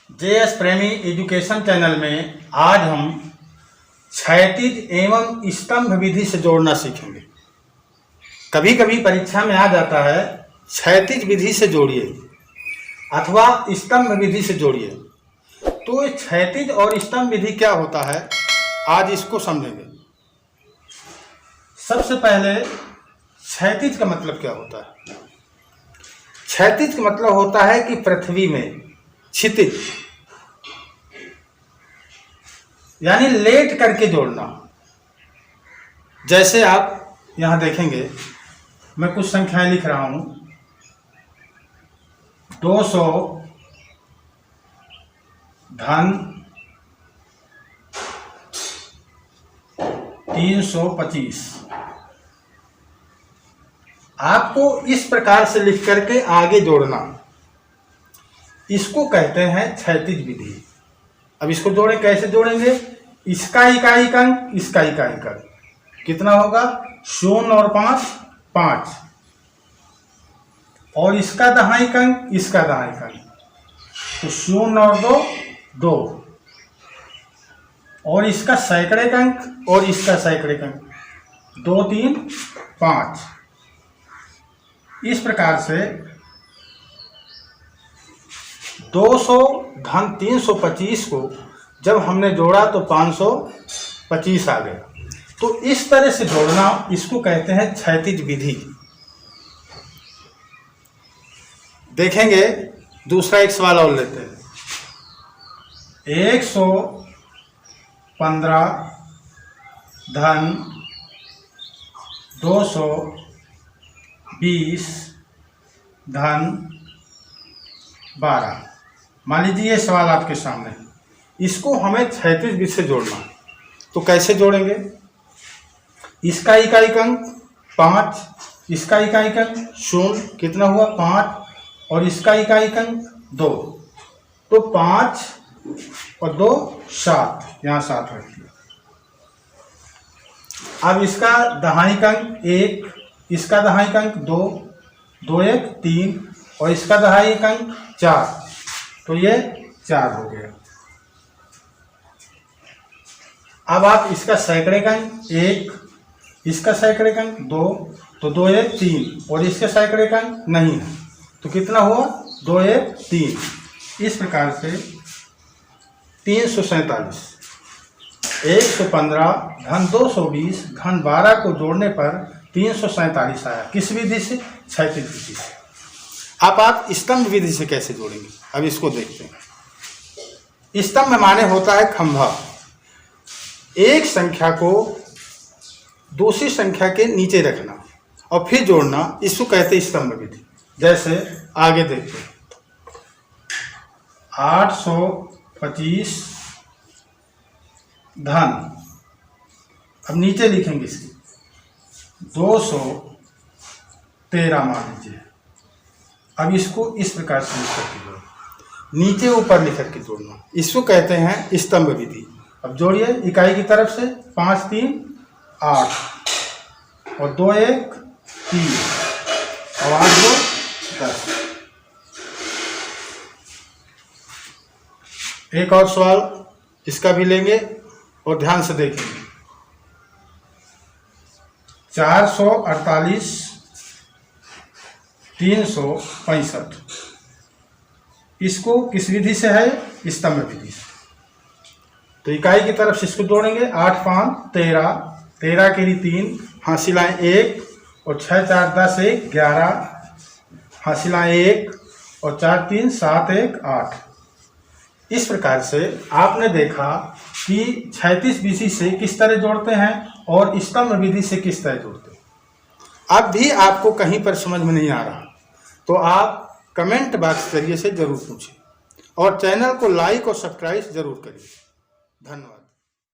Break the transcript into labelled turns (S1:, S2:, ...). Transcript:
S1: JS प्रेमी education channel में आज हम क्षैतिज एवं स्तंभ विधि से जोड़ना सीखेंगे। कभी कभी परीक्षा में आ जाता है क्षैतिज विधि से जोड़िए अथवा स्तंभ विधि से जोड़िए। तो क्षैतिज और स्तंभ विधि क्या होता है, आज इसको समझेंगे। सबसे पहले क्षैतिज का मतलब क्या होता है। क्षैतिज का मतलब होता है कि पृथ्वी में क्षितिज यानी लेट करके जोड़ना। जैसे आप यहां देखेंगे, मैं कुछ संख्याएं लिख रहा हूं। 200 धन 325। आपको इस प्रकार से लिख करके आगे जोड़ना, इसको कहते हैं क्षैतिज विधि। अब इसको जोड़े, कैसे जोड़ेंगे। इसका इकाई अंक, इसका इकाई अंक कितना होगा, 0 और 5 5, और इसका दहाई अंक, इसका दहाई अंक, तो 0 और 2 2, और इसका सैकड़े अंक और इसका सैकड़े अंक 2 3 5। इस प्रकार से 200 धन 325 को जब हमने जोड़ा तो 525 आ गया। तो इस तरह से जोड़ना, इसको कहते हैं क्षैतिज विधि। देखेंगे, दूसरा एक सवाल और लेते हैं। 115 धन 220 धन 12। मान लीजिए ये सवाल आपके सामने, इसको हमें क्षैतिज विधि से जोड़ना। तो कैसे जोड़ेंगे। इसका इकाई अंक 5, इसका इकाई अंक 0, कितना हुआ 5, और इसका इकाई अंक 2, तो 5 और 2 7, यहाँ 7 रख दिया। अब इसका दहाई अंक 1, इसका दहाई अंक 2, 2 1 3, और इसका दहाई अंक 4, तो ये 4 हो गया। अब आप इसका सैकड़े अंक 1, इसका सैकड़े अंक 2, तो 2 1 3, और इसके सैकड़े अंक नहीं है, तो कितना हुआ 2 1 3। इस प्रकार से 347 115 धन 220 धन 12 को जोड़ने पर 347 आया। किस विधि से, क्षैतिज विधि से। अब आप स्तंभ विधि से कैसे जोड़ेंगे, अब इसको देखते हैं। स्तंभ माने होता है खंभा। एक संख्या को दूसरी संख्या के नीचे रखना और फिर जोड़ना, इसको कहते हैं स्तंभ विधि। जैसे आगे देखते हैं, 825 धन, अब नीचे लिखेंगे इसकी 213 मान लीजिए। अब इसको इस प्रकार से लिख करके जोड़ना, नीचे ऊपर लिख करके जोड़ना, इसको कहते हैं स्तंभ विधि। अब जोड़िए, इकाई की तरफ से 5 3 8, और 2 1 3, और 8 2 10। एक और सवाल इसका भी लेंगे और ध्यान से देखेंगे। 448 365, इसको किस विधि से है, स्तंभ विधि से। तो इकाई की तरफ से इसको जोड़ेंगे, 8 5 13, 13 के लिए 3, हासिलाएं 1, और 6 4 10 1 11, हासिलाएं 1, और 4 3 7 1 8। इस प्रकार से आपने देखा कि क्षैतिज विधि से किस तरह जोड़ते हैं और स्तंभ विधि से किस तरह जोड़ते हैं। अब भी आपको कहीं पर समझ में नहीं आ रहा तो आप कमेंट बॉक्स जरिए से जरूर पूछें, और चैनल को लाइक और सब्सक्राइब जरूर करिए। धन्यवाद।